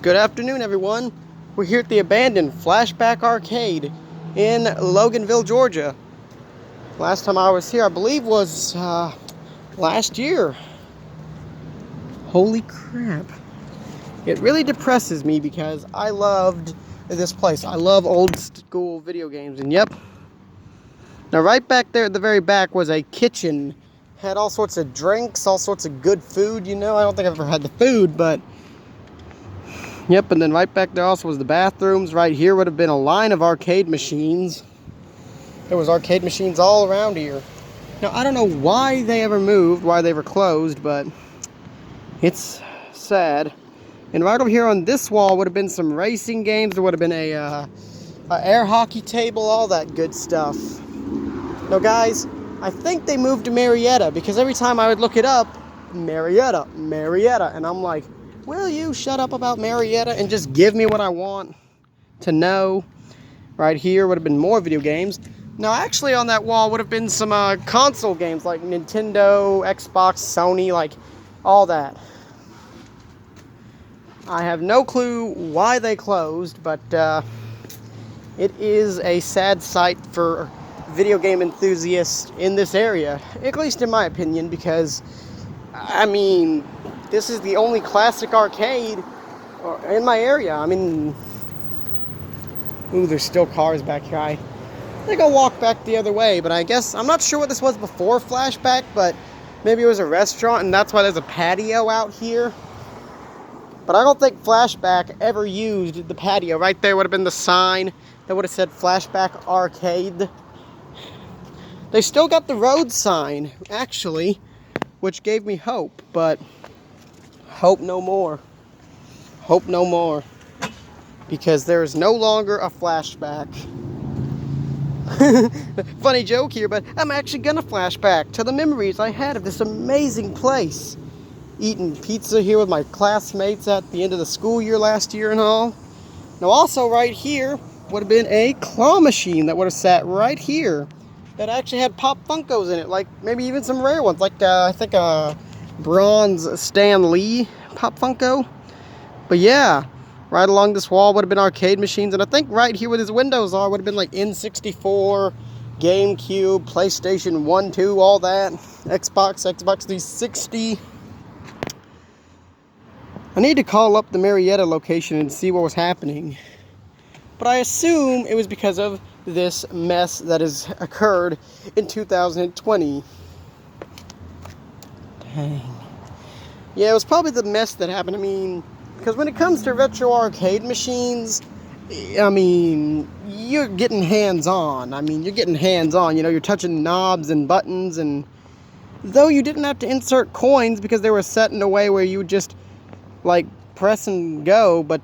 Good afternoon, everyone. We're here at the abandoned Flashback Arcade in Loganville, Georgia. Last time I was here, I believe, was last year. Holy crap. It really depresses me because I loved this place. I love old school video games, and yep. Now right back there at the very back was a kitchen. Had all sorts of drinks, all sorts of good food, you know. I don't think I've ever had the food, but yep, and then right back there also was the bathrooms. Right here would have been a line of arcade machines. There was arcade machines all around here. Now, I don't know why they ever moved, why they were closed, but it's sad. And right over here on this wall would have been some racing games. There would have been a air hockey table, all that good stuff. Now, guys, I think they moved to Marietta because every time I would look it up, Marietta, and I'm like, will you shut up about Marietta and just give me what I want to know? Right here would have been more video games. Now, actually, on that wall would have been some console games like Nintendo, Xbox, Sony, like all that. I have no clue why they closed, but it is a sad sight for video game enthusiasts in this area, at least in my opinion, because, I mean, this is the only classic arcade in my area. I mean, ooh, there's still cars back here. I think I'll walk back the other way, but I guess, I'm not sure what this was before Flashback, but maybe it was a restaurant, and that's why there's a patio out here. But I don't think Flashback ever used the patio. Right there would have been the sign that would have said Flashback Arcade. They still got the road sign, actually, which gave me hope, but hope no more. Hope no more. Because there is no longer a Flashback. Funny joke here, but I'm actually gonna flashback to the memories I had of this amazing place. Eating pizza here with my classmates at the end of the school year last year and all. Now also right here would have been a claw machine that would have sat right here that actually had Pop Funkos in it, like maybe even some rare ones, like I think a bronze Stan Lee Pop Funko. But yeah, right along this wall would have been arcade machines, and I think right here where his windows are would have been like N64, GameCube, PlayStation 1, 2, all that, Xbox 360. I need to call up the Marietta location and see what was happening. But I assume it was because of this mess that has occurred in 2020. Dang. Yeah, it was probably the mess that happened. I mean, because when it comes to retro arcade machines, I mean, you're getting hands-on. You know, you're touching knobs and buttons, and though you didn't have to insert coins because they were set in a way where you would just like press and go, but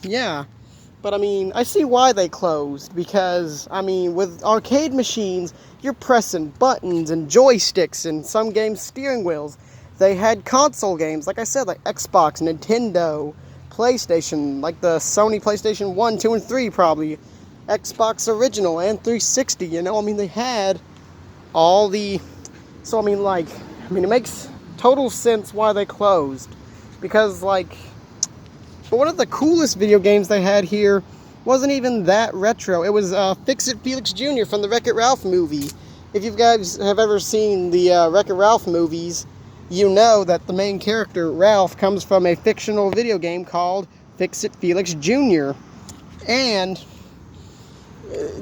yeah. But I mean, I see why they closed, because I mean, with arcade machines, you're pressing buttons and joysticks, and some games steering wheels. They had console games, like I said, like Xbox, Nintendo, PlayStation, like the Sony PlayStation 1, 2, and 3 probably, Xbox original and 360, you know. I mean, they had all the, so I mean, it makes total sense why they closed. Because, like, but one of the coolest video games they had here wasn't even that retro. It was Fix-It Felix Jr. from the Wreck-It Ralph movie. If you guys have ever seen the Wreck-It Ralph movies, you know that the main character, Ralph, comes from a fictional video game called Fix-It Felix Jr. And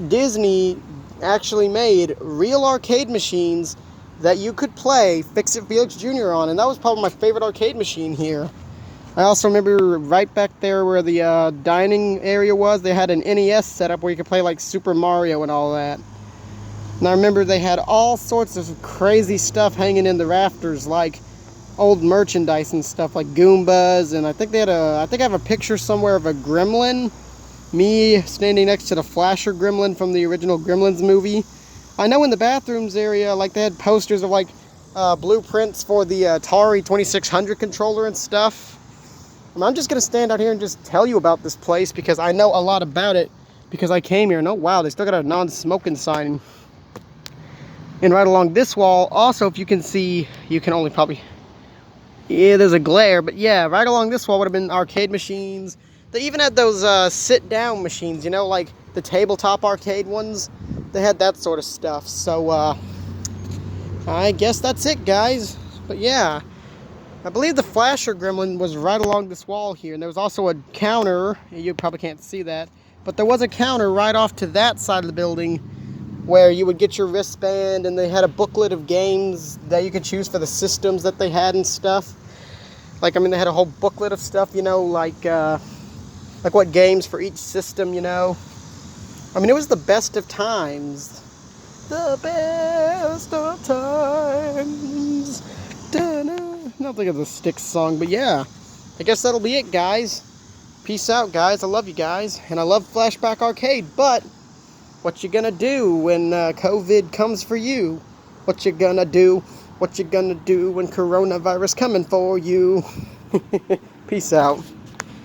Disney actually made real arcade machines that you could play Fix-It Felix Jr. on, and that was probably my favorite arcade machine here. I also remember right back there where the dining area was, they had an NES setup where you could play like Super Mario and all that. And I remember they had all sorts of crazy stuff hanging in the rafters, like old merchandise and stuff like Goombas, and I think I have a picture somewhere of a gremlin, me standing next to the Flasher gremlin from the original Gremlins movie. I know in the bathrooms area, like, they had posters of like blueprints for the Atari 2600 controller and stuff. I'm just gonna stand out here and just tell you about this place because I know a lot about it because I came here. And oh wow, they still got a non-smoking sign. And right along this wall, also, if you can see, you can only probably Yeah, there's a glare, but yeah, right along this wall would have been arcade machines. They even had those sit-down machines, you know, like the tabletop arcade ones. They had that sort of stuff. So, I guess that's it, guys. But yeah, I believe the Flasher Gremlin was right along this wall here. And there was also a counter. You probably can't see that. But there was a counter right off to that side of the building where you would get your wristband, and they had a booklet of games that you could choose for the systems that they had and stuff. Like, I mean, they had a whole booklet of stuff, you know, like what games for each system, you know. I mean, it was the best of times. The best of times. I don't think it's a Styx song, but yeah. I guess that'll be it, guys. Peace out, guys. I love you guys. And I love Flashback Arcade, but what you gonna do when COVID comes for you? What you gonna do? What you gonna do when coronavirus coming for you? Peace out.